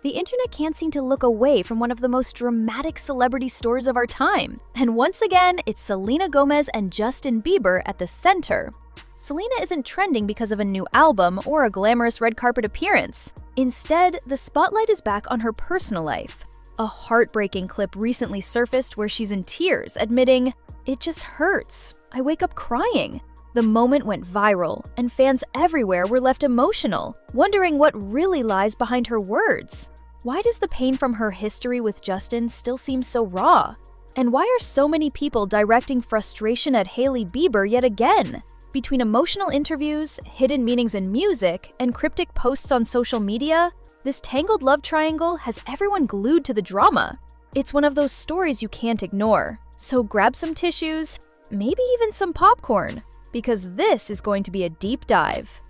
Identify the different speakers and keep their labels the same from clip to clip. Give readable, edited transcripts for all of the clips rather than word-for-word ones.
Speaker 1: the internet can't seem to look away from one of the most dramatic celebrity stories of our time. And once again, it's Selena Gomez and Justin Bieber at the center. Selena isn't trending because of a new album or a glamorous red carpet appearance. Instead, the spotlight is back on her personal life. A heartbreaking clip recently surfaced where she's in tears, admitting, "It just hurts. I wake up crying." The moment went viral, and fans everywhere were left emotional, wondering what really lies behind her words. Why does the pain from her history with Justin still seem so raw? And why are so many people directing frustration at Hailey Bieber yet again? Between emotional interviews, hidden meanings in music, and cryptic posts on social media, this tangled love triangle has everyone glued to the drama. It's one of those stories you can't ignore. So grab some tissues, maybe even some popcorn, because this is going to be a deep dive.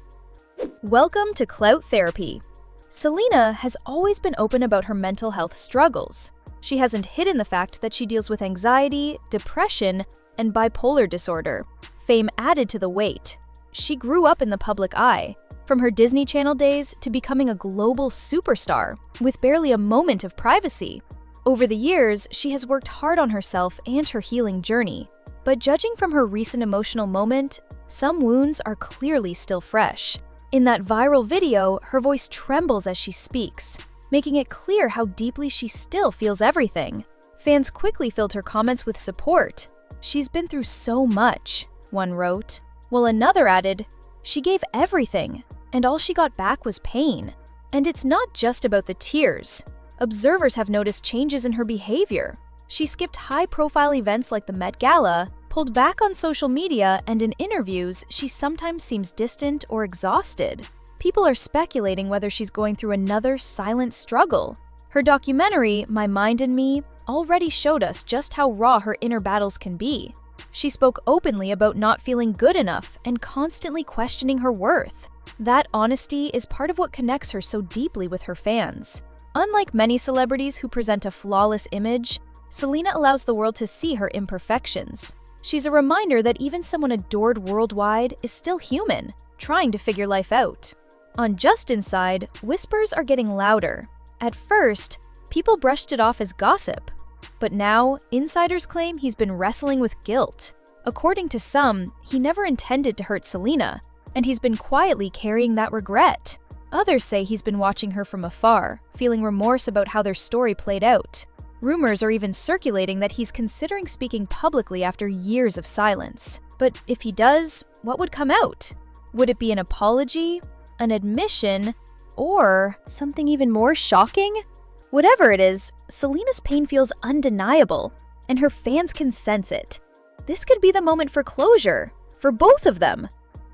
Speaker 1: Welcome to Clout Therapy. Selena has always been open about her mental health struggles. She hasn't hidden the fact that she deals with anxiety, depression, and bipolar disorder. Fame added to the weight. She grew up in the public eye, from her Disney Channel days to becoming a global superstar, with barely a moment of privacy. Over the years, she has worked hard on herself and her healing journey. But judging from her recent emotional moment, some wounds are clearly still fresh. In that viral video, her voice trembles as she speaks, making it clear how deeply she still feels everything. Fans quickly filled her comments with support. "She's been through so much," one wrote, while another added, "She gave everything, and all she got back was pain." And it's not just about the tears. Observers have noticed changes in her behavior. She skipped high-profile events like the Met Gala, pulled back on social media, and in interviews, she sometimes seems distant or exhausted. People are speculating whether she's going through another silent struggle. Her documentary, My Mind and Me, already showed us just how raw her inner battles can be. She spoke openly about not feeling good enough and constantly questioning her worth. That honesty is part of what connects her so deeply with her fans. Unlike many celebrities who present a flawless image, Selena allows the world to see her imperfections. She's a reminder that even someone adored worldwide is still human, trying to figure life out. On Justin's side, whispers are getting louder. At first, people brushed it off as gossip. But now, insiders claim he's been wrestling with guilt. According to some, he never intended to hurt Selena, and he's been quietly carrying that regret. Others say he's been watching her from afar, feeling remorse about how their story played out. Rumors are even circulating that he's considering speaking publicly after years of silence. But if he does, what would come out? Would it be an apology, an admission, or something even more shocking? Whatever it is, Selena's pain feels undeniable, and her fans can sense it. This could be the moment for closure, for both of them.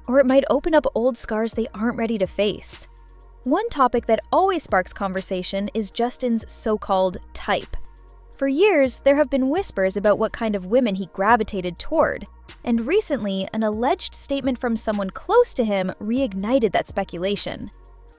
Speaker 1: Or it might open up old scars they aren't ready to face. One topic that always sparks conversation is Justin's so-called type. For years, there have been whispers about what kind of women he gravitated toward, and recently, an alleged statement from someone close to him reignited that speculation.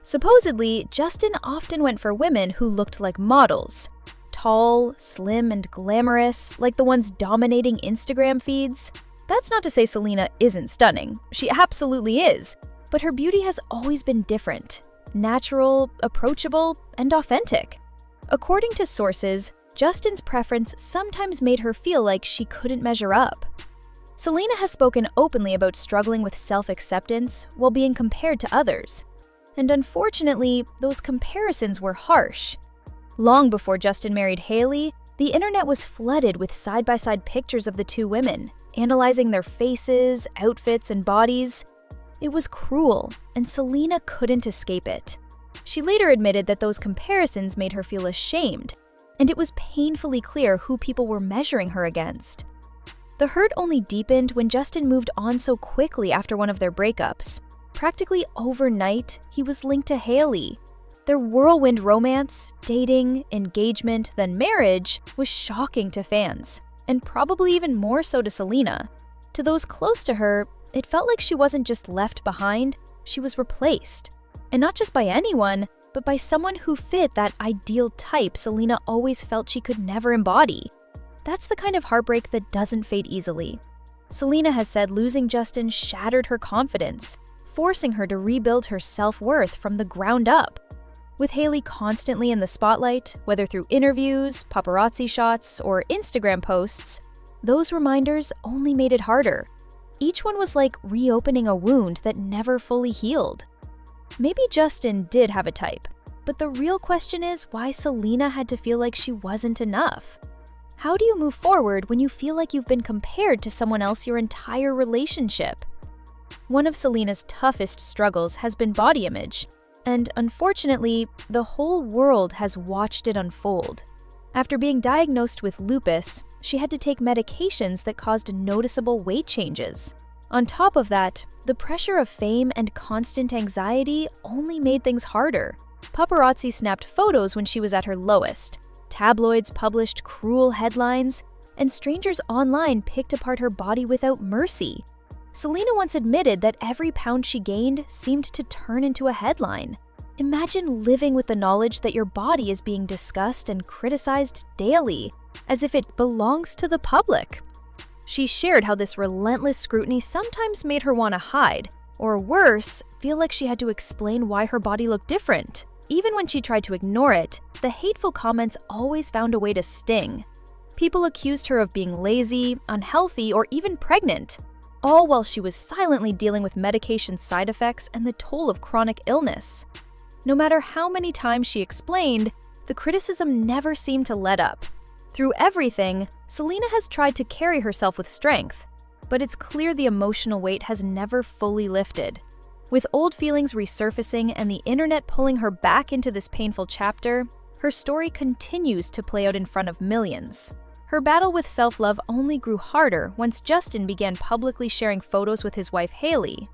Speaker 1: Supposedly, Justin often went for women who looked like models. Tall, slim, and glamorous, like the ones dominating Instagram feeds. That's not to say Selena isn't stunning. She absolutely is. But her beauty has always been different. Natural, approachable, and authentic. According to sources, Justin's preference sometimes made her feel like she couldn't measure up. Selena has spoken openly about struggling with self-acceptance while being compared to others. And unfortunately, those comparisons were harsh. Long before Justin married Hailey, the internet was flooded with side-by-side pictures of the two women, analyzing their faces, outfits, and bodies. It was cruel, and Selena couldn't escape it. She later admitted that those comparisons made her feel ashamed, and it was painfully clear who people were measuring her against. The hurt only deepened when Justin moved on so quickly after one of their breakups. Practically overnight, he was linked to Hailey. Their whirlwind romance, dating, engagement, then marriage was shocking to fans, and probably even more so to Selena. To those close to her, it felt like she wasn't just left behind, she was replaced. And not just by anyone, but by someone who fit that ideal type Selena always felt she could never embody. That's the kind of heartbreak that doesn't fade easily. Selena has said losing Justin shattered her confidence, forcing her to rebuild her self-worth from the ground up. With Hailey constantly in the spotlight, whether through interviews, paparazzi shots, or Instagram posts, those reminders only made it harder. Each one was like reopening a wound that never fully healed. Maybe Justin did have a type, but the real question is why Selena had to feel like she wasn't enough. How do you move forward when you feel like you've been compared to someone else your entire relationship? One of Selena's toughest struggles has been body image, and unfortunately, the whole world has watched it unfold. After being diagnosed with lupus, she had to take medications that caused noticeable weight changes. On top of that, the pressure of fame and constant anxiety only made things harder. Paparazzi snapped photos when she was at her lowest. Tabloids published cruel headlines, and strangers online picked apart her body without mercy. Selena once admitted that every pound she gained seemed to turn into a headline. Imagine living with the knowledge that your body is being discussed and criticized daily, as if it belongs to the public. She shared how this relentless scrutiny sometimes made her want to hide, or worse, feel like she had to explain why her body looked different. Even when she tried to ignore it, the hateful comments always found a way to sting. People accused her of being lazy, unhealthy, or even pregnant, all while she was silently dealing with medication side effects and the toll of chronic illness. No matter how many times she explained, the criticism never seemed to let up. Through everything, Selena has tried to carry herself with strength, but it's clear the emotional weight has never fully lifted. With old feelings resurfacing and the internet pulling her back into this painful chapter, her story continues to play out in front of millions. Her battle with self-love only grew harder once Justin began publicly sharing photos with his wife Hailey.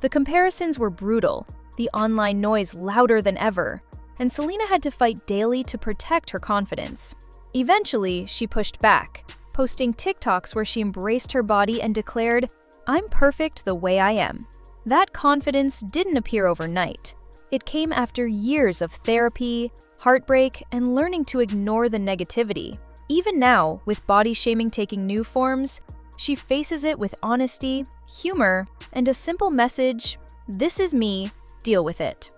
Speaker 1: The comparisons were brutal, the online noise louder than ever, and Selena had to fight daily to protect her confidence. Eventually, she pushed back, posting TikToks where she embraced her body and declared, "I'm perfect the way I am." That confidence didn't appear overnight. It came after years of therapy, heartbreak, and learning to ignore the negativity. Even now, with body shaming taking new forms, she faces it with honesty, humor, and a simple message, "This is me, deal with it."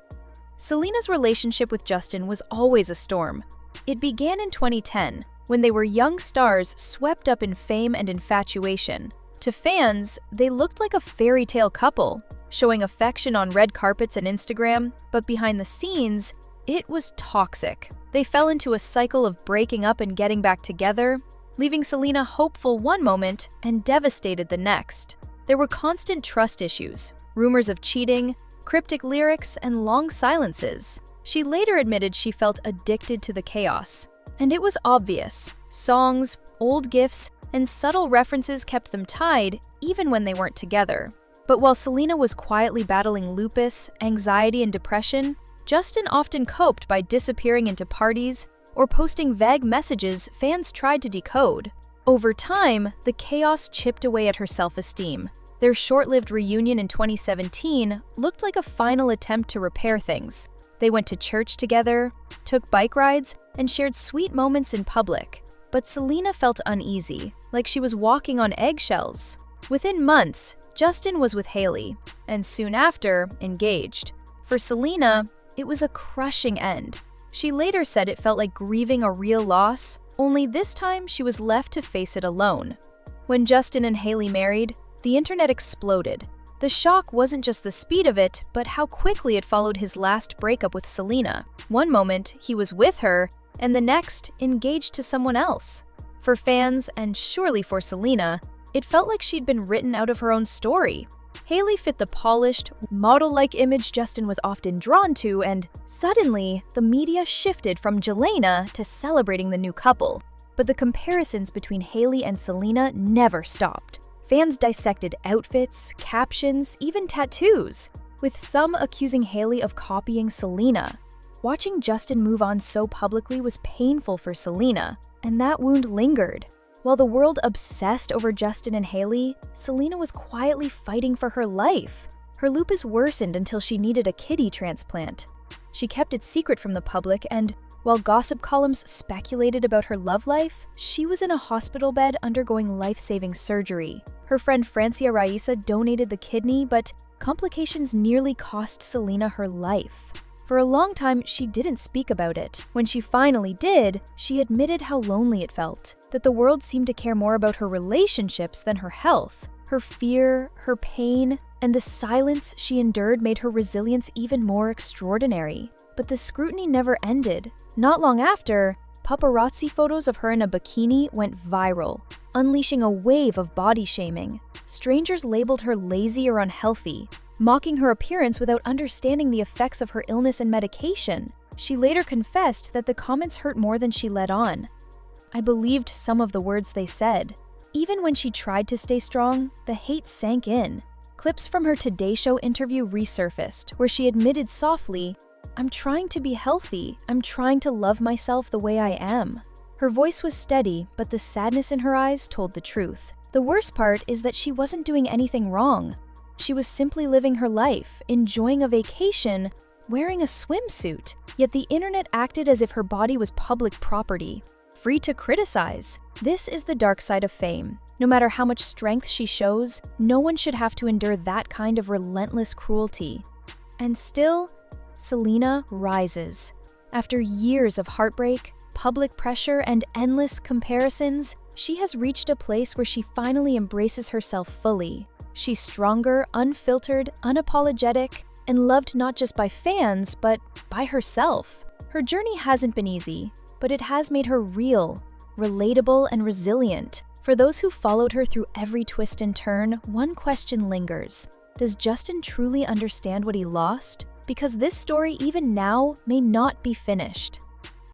Speaker 1: Selena's relationship with Justin was always a storm. It began in 2010, when they were young stars swept up in fame and infatuation. To fans, they looked like a fairy tale couple, showing affection on red carpets and Instagram, but behind the scenes, it was toxic. They fell into a cycle of breaking up and getting back together, leaving Selena hopeful one moment and devastated the next. There were constant trust issues, rumors of cheating, cryptic lyrics, and long silences. She later admitted she felt addicted to the chaos. And it was obvious. Songs, old gifts, and subtle references kept them tied, even when they weren't together. But while Selena was quietly battling lupus, anxiety, and depression, Justin often coped by disappearing into parties or posting vague messages fans tried to decode. Over time, the chaos chipped away at her self-esteem. Their short-lived reunion in 2017 looked like a final attempt to repair things. They went to church together, took bike rides, and shared sweet moments in public. But Selena felt uneasy, like she was walking on eggshells. Within months, Justin was with Hailey, and soon after, engaged. For Selena, it was a crushing end. She later said it felt like grieving a real loss, only this time she was left to face it alone. When Justin and Hailey married, the internet exploded. The shock wasn't just the speed of it, but how quickly it followed his last breakup with Selena. One moment, he was with her, and the next, engaged to someone else. For fans, and surely for Selena, it felt like she'd been written out of her own story. Hailey fit the polished, model-like image Justin was often drawn to, and suddenly, the media shifted from Selena to celebrating the new couple. But the comparisons between Hailey and Selena never stopped. Fans dissected outfits, captions, even tattoos, with some accusing Hailey of copying Selena. Watching Justin move on so publicly was painful for Selena, and that wound lingered. While the world obsessed over Justin and Hailey, Selena was quietly fighting for her life. Her lupus worsened until she needed a kidney transplant. She kept it secret from the public, and while gossip columns speculated about her love life, she was in a hospital bed undergoing life-saving surgery. Her friend Francia Raisa donated the kidney, but complications nearly cost Selena her life. For a long time, she didn't speak about it. When she finally did, she admitted how lonely it felt, that the world seemed to care more about her relationships than her health. Her fear, her pain, and the silence she endured made her resilience even more extraordinary. But the scrutiny never ended. Not long after, paparazzi photos of her in a bikini went viral, unleashing a wave of body shaming. Strangers labeled her lazy or unhealthy, mocking her appearance without understanding the effects of her illness and medication. She later confessed that the comments hurt more than she let on. "I believed some of the words they said." Even when she tried to stay strong, the hate sank in. Clips from her Today Show interview resurfaced, where she admitted softly, "I'm trying to be healthy. I'm trying to love myself the way I am." Her voice was steady, but the sadness in her eyes told the truth. The worst part is that she wasn't doing anything wrong. She was simply living her life, enjoying a vacation, wearing a swimsuit. Yet the internet acted as if her body was public property, free to criticize. This is the dark side of fame. No matter how much strength she shows, no one should have to endure that kind of relentless cruelty. And still, Selena rises. After years of heartbreak, public pressure, and endless comparisons, she has reached a place where she finally embraces herself fully. She's stronger, unfiltered, unapologetic, and loved not just by fans, but by herself. Her journey hasn't been easy, but it has made her real, relatable, and resilient. For those who followed her through every twist and turn, one question lingers. Does Justin truly understand what he lost? Because this story, even now, may not be finished.